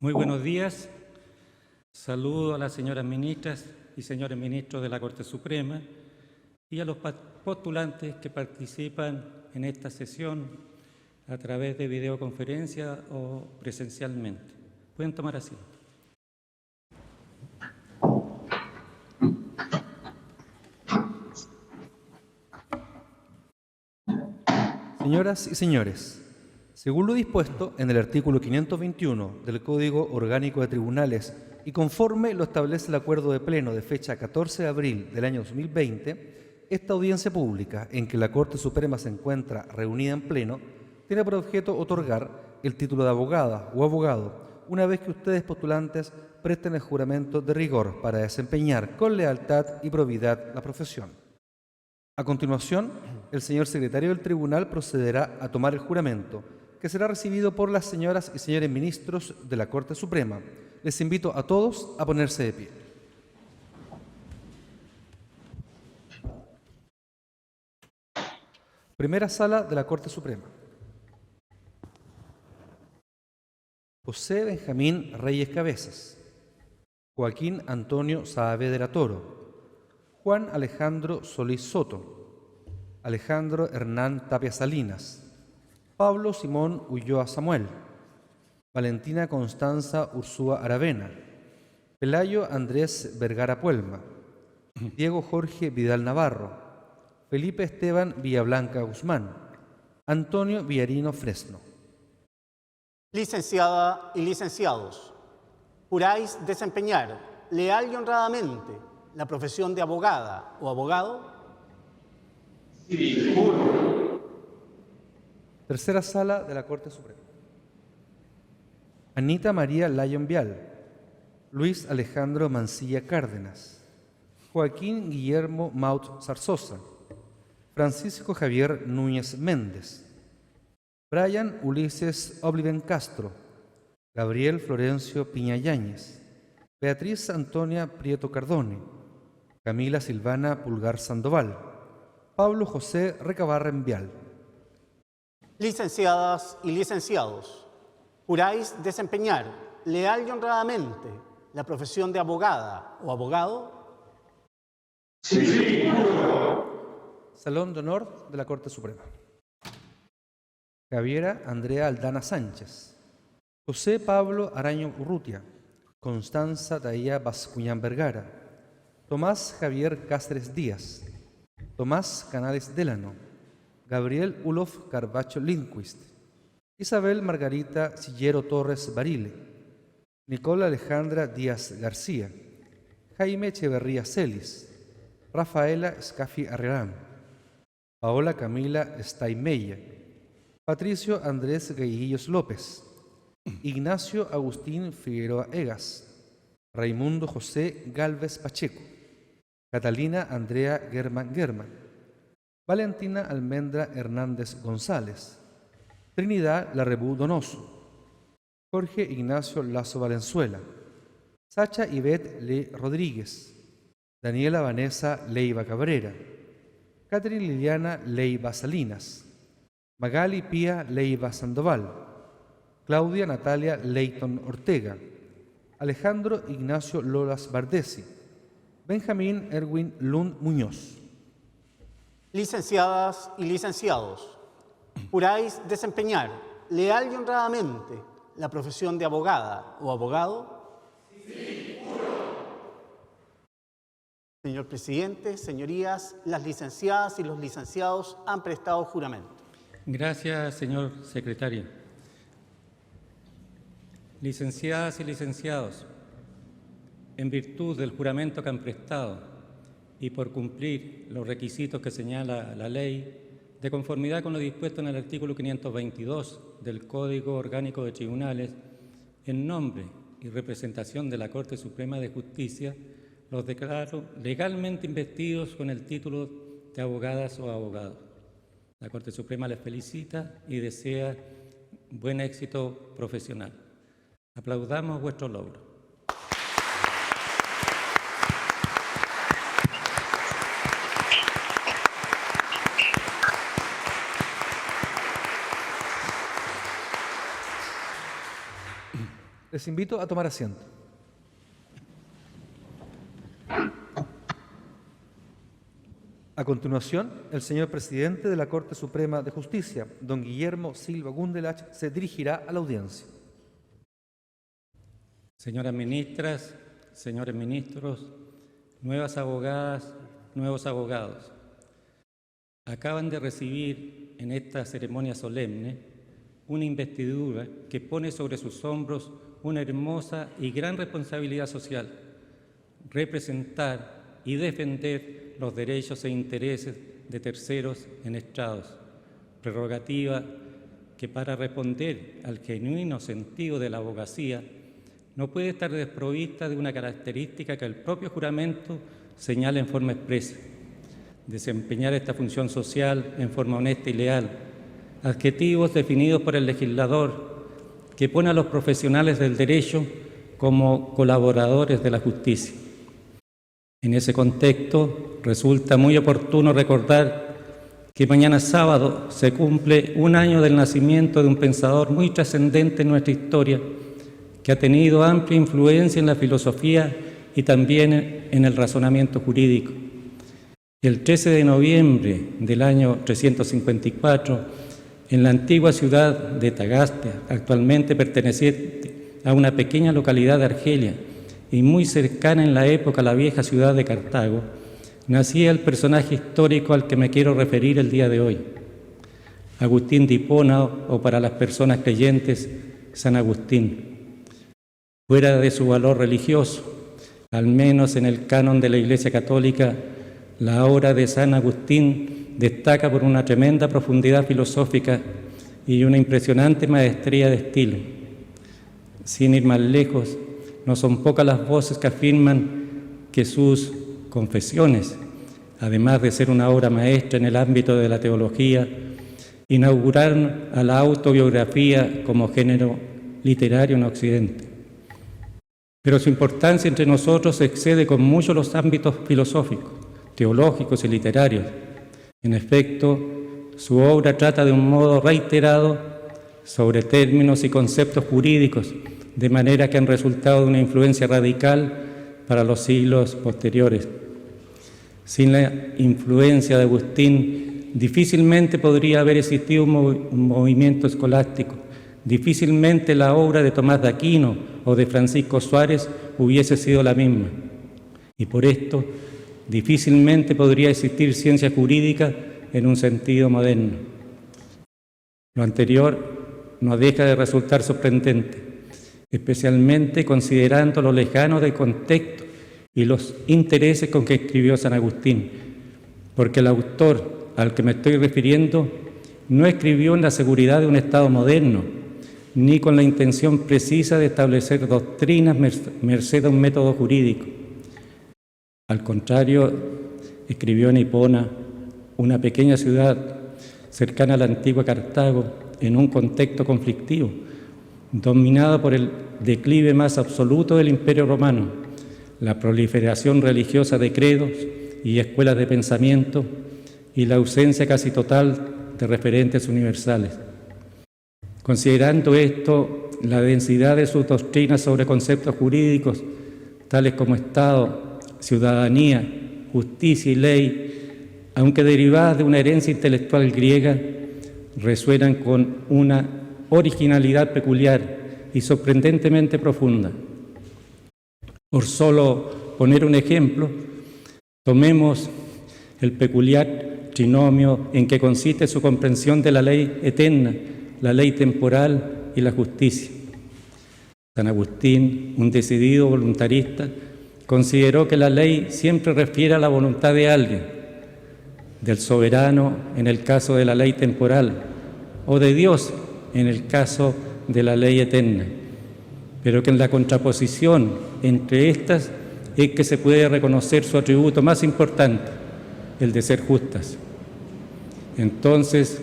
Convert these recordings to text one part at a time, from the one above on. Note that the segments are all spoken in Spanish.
Muy buenos días. Saludo a las señoras ministras y señores ministros de la Corte Suprema y a los postulantes que participan en esta sesión a través de videoconferencia o presencialmente. Pueden tomar asiento. Señoras y señores, según lo dispuesto en el artículo 521 del Código Orgánico de Tribunales y conforme lo establece el Acuerdo de Pleno de fecha 14 de abril del año 2020, esta audiencia pública en que la Corte Suprema se encuentra reunida en pleno tiene por objeto otorgar el título de abogada o abogado una vez que ustedes postulantes presten el juramento de rigor para desempeñar con lealtad y probidad la profesión. A continuación, el señor secretario del Tribunal procederá a tomar el juramento, que será recibido por las señoras y señores ministros de la Corte Suprema. Les invito a todos a ponerse de pie. Primera Sala de la Corte Suprema. José Benjamín Reyes Cabezas, Joaquín Antonio Saavedra Toro, Juan Alejandro Solís Soto, Alejandro Hernán Tapia Salinas, Pablo Simón Ulloa Samuel, Valentina Constanza Ursúa Aravena, Pelayo Andrés Vergara Puelma, Diego Jorge Vidal Navarro, Felipe Esteban Villablanca Guzmán, Antonio Villarino Fresno. Licenciada y licenciados, ¿juráis desempeñar leal y honradamente la profesión de abogada o abogado? Sí, juro. Tercera Sala de la Corte Suprema. Anita María Lyon Vial, Luis Alejandro Mancilla Cárdenas, Joaquín Guillermo Maut Zarzosa, Francisco Javier Núñez Méndez, Brian Ulises Obliven Castro, Gabriel Florencio Piña Yáñez, Beatriz Antonia Prieto Cardone, Camila Silvana Pulgar Sandoval, Pablo José Recabarra Envial. Licenciadas y licenciados, ¿juráis desempeñar leal y honradamente la profesión de abogada o abogado? Sí, juro. Salón de Honor de la Corte Suprema. Javiera Andrea Aldana Sánchez, José Pablo Araño Urrutia, Constanza Taía Bascuñán Vergara, Tomás Javier Cáceres Díaz, Tomás Canales Delano, Gabriel Ulof Carbacho Lindquist, Isabel Margarita Sillero Torres Barile, Nicola Alejandra Díaz García, Jaime Echeverría Celis, Rafaela Scafi Arrelán, Paola Camila Steinmeyer, Patricio Andrés Gaiguillos López, Ignacio Agustín Figueroa Egas, Raimundo José Gálvez Pacheco, Catalina Andrea Germán, Valentina Almendra Hernández González, Trinidad Larrebú Donoso, Jorge Ignacio Lazo Valenzuela, Sacha Ivette Le Rodríguez, Daniela Vanessa Leiva Cabrera, Catherine Liliana Leiva Salinas, Magali Pía Leiva Sandoval, Claudia Natalia Leighton Ortega, Alejandro Ignacio Lolas Bardesi, Benjamín Erwin Lund Muñoz. Licenciadas y licenciados, ¿juráis desempeñar leal y honradamente la profesión de abogada o abogado? Sí, juro. Señor presidente, señorías, las licenciadas y los licenciados han prestado juramento. Gracias, señor secretario. Licenciadas y licenciados, en virtud del juramento que han prestado y por cumplir los requisitos que señala la ley, de conformidad con lo dispuesto en el artículo 522 del Código Orgánico de Tribunales, en nombre y representación de la Corte Suprema de Justicia, los declaro legalmente investidos con el título de abogadas o abogados. La Corte Suprema les felicita y desea buen éxito profesional. Aplaudamos vuestro logro. Les invito a tomar asiento. A continuación, el señor presidente de la Corte Suprema de Justicia, don Guillermo Silva Gundelach, se dirigirá a la audiencia. Señoras ministras, señores ministros, nuevas abogadas, nuevos abogados, acaban de recibir en esta ceremonia solemne una investidura que pone sobre sus hombros una hermosa y gran responsabilidad social: representar y defender los derechos e intereses de terceros en estrados, prerrogativa que, para responder al genuino sentido de la abogacía, no puede estar desprovista de una característica que el propio juramento señala en forma expresa: desempeñar esta función social en forma honesta y leal, adjetivos definidos por el legislador que pone a los profesionales del derecho como colaboradores de la justicia. En ese contexto, resulta muy oportuno recordar que mañana sábado se cumple un año del nacimiento de un pensador muy trascendente en nuestra historia, que ha tenido amplia influencia en la filosofía y también en el razonamiento jurídico. El 13 de noviembre del año 354, en la antigua ciudad de Tagaste, actualmente perteneciente a una pequeña localidad de Argelia y muy cercana en la época a la vieja ciudad de Cartago, nacía el personaje histórico al que me quiero referir el día de hoy: Agustín de Hipona, o para las personas creyentes, San Agustín. Fuera de su valor religioso, al menos en el canon de la Iglesia Católica, la obra de San Agustín destaca por una tremenda profundidad filosófica y una impresionante maestría de estilo. Sin ir más lejos, no son pocas las voces que afirman que sus confesiones, además de ser una obra maestra en el ámbito de la teología, inauguraron a la autobiografía como género literario en Occidente. Pero su importancia entre nosotros excede con mucho los ámbitos filosóficos, teológicos y literarios. En efecto, su obra trata de un modo reiterado sobre términos y conceptos jurídicos, de manera que han resultado de una influencia radical para los siglos posteriores. Sin la influencia de Agustín, difícilmente podría haber existido un movimiento escolástico. Difícilmente la obra de Tomás de Aquino o de Francisco Suárez hubiese sido la misma. Y por esto, difícilmente podría existir ciencia jurídica en un sentido moderno. Lo anterior no deja de resultar sorprendente, especialmente considerando lo lejano del contexto y los intereses con que escribió San Agustín, porque el autor al que me estoy refiriendo no escribió en la seguridad de un Estado moderno, ni con la intención precisa de establecer doctrinas merced a un método jurídico. Al contrario, escribió en Hipona, una pequeña ciudad cercana a la antigua Cartago, en un contexto conflictivo, dominada por el declive más absoluto del Imperio Romano, la proliferación religiosa de credos y escuelas de pensamiento y la ausencia casi total de referentes universales. Considerando esto, la densidad de sus doctrinas sobre conceptos jurídicos, tales como Estado, ciudadanía, justicia y ley, aunque derivadas de una herencia intelectual griega, resuenan con una originalidad peculiar y sorprendentemente profunda. Por solo poner un ejemplo, tomemos el peculiar trinomio en que consiste su comprensión de la ley eterna, la ley temporal y la justicia. San Agustín, un decidido voluntarista, consideró que la ley siempre refiere a la voluntad de alguien, del soberano en el caso de la ley temporal, o de Dios en el caso de la ley eterna, pero que en la contraposición entre estas es que se puede reconocer su atributo más importante, el de ser justas. Entonces,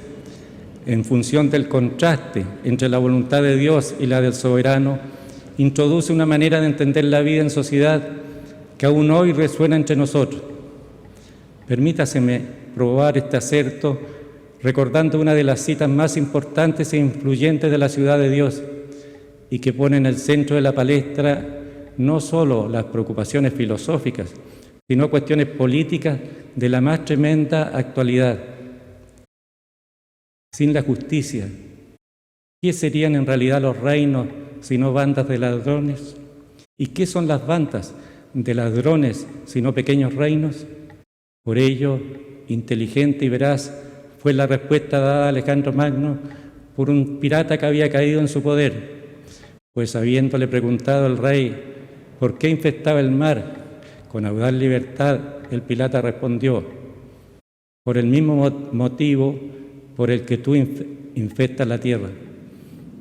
en función del contraste entre la voluntad de Dios y la del soberano, introduce una manera de entender la vida en sociedad que aún hoy resuena entre nosotros. Permítaseme probar este acerto recordando una de las citas más importantes e influyentes de la ciudad de Dios, y que pone en el centro de la palestra no solo las preocupaciones filosóficas, sino cuestiones políticas de la más tremenda actualidad. Sin la justicia, ¿qué serían en realidad los reinos sino bandas de ladrones? ¿Y qué son las bandas de ladrones sino pequeños reinos? Por ello, inteligente y veraz fue la respuesta dada a Alejandro Magno por un pirata que había caído en su poder, pues habiéndole preguntado al rey por qué infestaba el mar con audaz libertad, el pirata respondió: por el mismo motivo por el que tú infestas la tierra,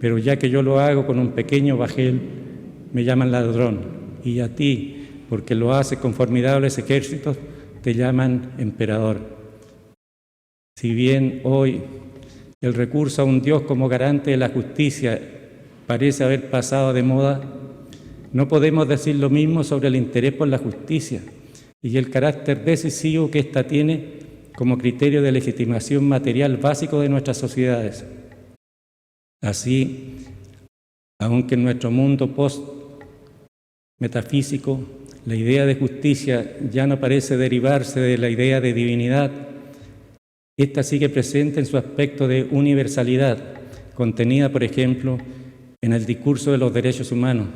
pero ya que yo lo hago con un pequeño bajel, me llaman ladrón, y a ti, porque lo haces con formidables ejércitos, te llaman emperador. Si bien hoy el recurso a un Dios como garante de la justicia parece haber pasado de moda, no podemos decir lo mismo sobre el interés por la justicia y el carácter decisivo que ésta tiene como criterio de legitimación material básico de nuestras sociedades. Así, aunque en nuestro mundo post-metafísico la idea de justicia ya no parece derivarse de la idea de divinidad, esta sigue presente en su aspecto de universalidad, contenida, por ejemplo, en el discurso de los derechos humanos,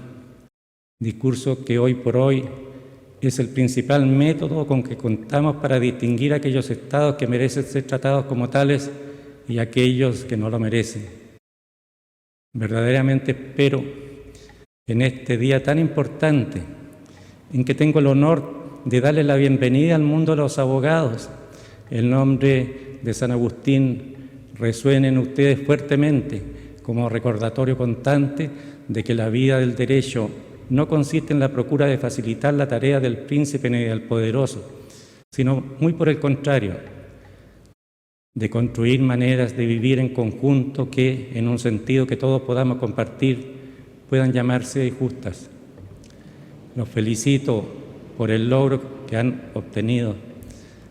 discurso que hoy por hoy es el principal método con que contamos para distinguir aquellos estados que merecen ser tratados como tales y aquellos que no lo merecen. Verdaderamente espero en este día tan importante, en que tengo el honor de darle la bienvenida al mundo de los abogados, el nombre de San Agustín resuene en ustedes fuertemente como recordatorio constante de que la vida del derecho no consiste en la procura de facilitar la tarea del príncipe ni del poderoso, sino muy por el contrario, de construir maneras de vivir en conjunto que, en un sentido que todos podamos compartir, puedan llamarse justas. Los felicito por el logro que han obtenido,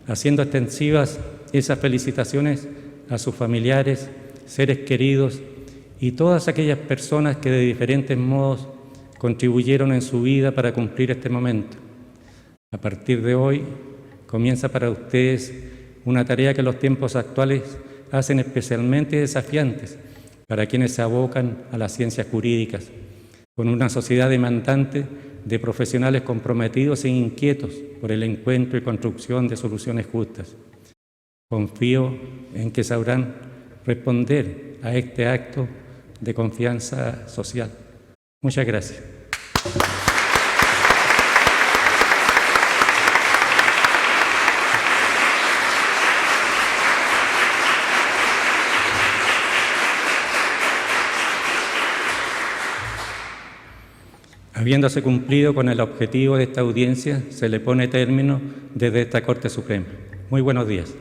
haciendo extensivas esas felicitaciones a sus familiares, seres queridos y todas aquellas personas que de diferentes modos contribuyeron en su vida para cumplir este momento. A partir de hoy comienza para ustedes una tarea que los tiempos actuales hacen especialmente desafiantes para quienes se abocan a las ciencias jurídicas, con una sociedad demandante de profesionales comprometidos e inquietos por el encuentro y construcción de soluciones justas. Confío en que sabrán responder a este acto de confianza social. Muchas gracias. Habiéndose cumplido con el objetivo de esta audiencia, se le pone término desde esta Corte Suprema. Muy buenos días.